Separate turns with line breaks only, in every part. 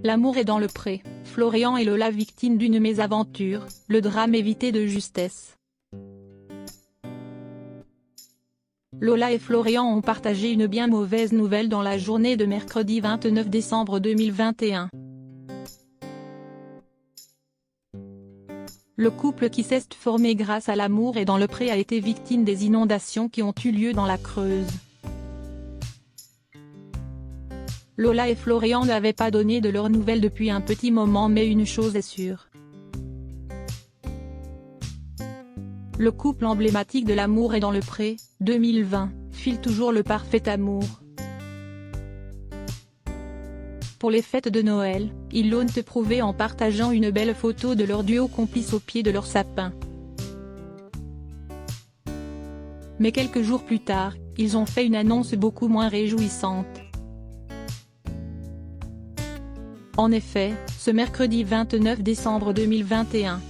L'amour est dans le pré. Florian et Lola victimes d'une mésaventure, le drame évité de justesse. Lola et Florian ont partagé une bien mauvaise nouvelle dans la journée de mercredi 29 décembre 2021. Le couple qui s'est formé grâce à l'amour et dans le pré a été victime des inondations qui ont eu lieu dans la Creuse. Lola et Florian n'avaient pas donné de leurs nouvelles depuis un petit moment, mais une chose est sûre. Le couple emblématique de l'amour est dans le pré, 2020, file toujours le parfait amour. Pour les fêtes de Noël, ils l'ont prouvé en partageant une belle photo de leur duo complice au pied de leur sapin. Mais quelques jours plus tard, ils ont fait une annonce beaucoup moins réjouissante. En effet, ce mercredi 29 décembre 2021,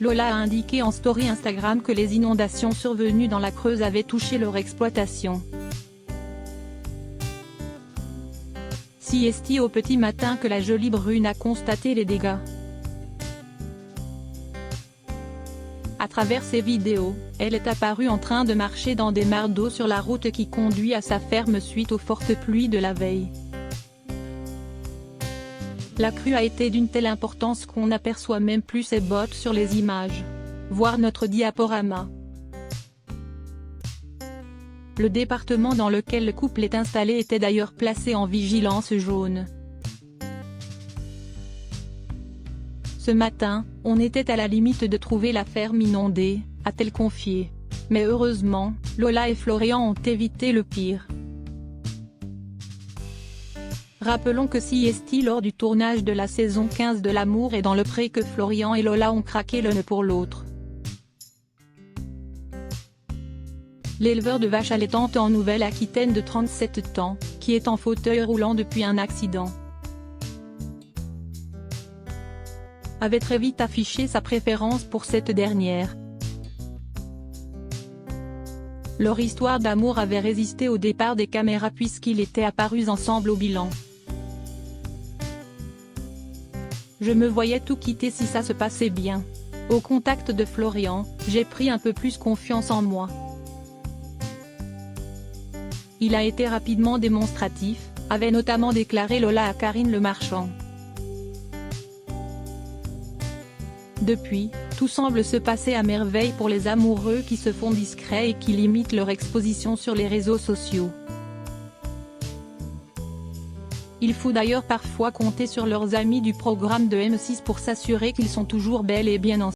Lola a indiqué en story Instagram que les inondations survenues dans la Creuse avaient touché leur exploitation. Si est au petit matin que la jolie brune a constaté les dégâts. À travers ses vidéos, elle est apparue en train de marcher dans des mares d'eau sur la route qui conduit à sa ferme suite aux fortes pluies de la veille. La crue a été d'une telle importance qu'on n'aperçoit même plus ses bottes sur les images. Voir notre diaporama. Le département dans lequel le couple est installé était d'ailleurs placé en vigilance jaune. Ce matin, on était à la limite de trouver la ferme inondée, a-t-elle confié. Mais heureusement, Lola et Florian ont évité le pire. Rappelons que c'est lors du tournage de la saison 15 de L'amour est dans le pré que Florian et Lola ont craqué l'un pour l'autre. L'éleveur de vaches allaitantes en Nouvelle-Aquitaine de 37 ans, qui est en fauteuil roulant depuis un accident, avait très vite affiché sa préférence pour cette dernière. Leur histoire d'amour avait résisté au départ des caméras puisqu'ils étaient apparus ensemble au bilan. Je me voyais tout quitter si ça se passait bien. Au contact de Florian, j'ai pris un peu plus confiance en moi. Il a été rapidement démonstratif, avait notamment déclaré Lola à Karine Le Marchand. Depuis, tout semble se passer à merveille pour les amoureux qui se font discrets et qui limitent leur exposition sur les réseaux sociaux. Il faut d'ailleurs parfois compter sur leurs amis du programme de M6 pour s'assurer qu'ils sont toujours bel et bien ensemble.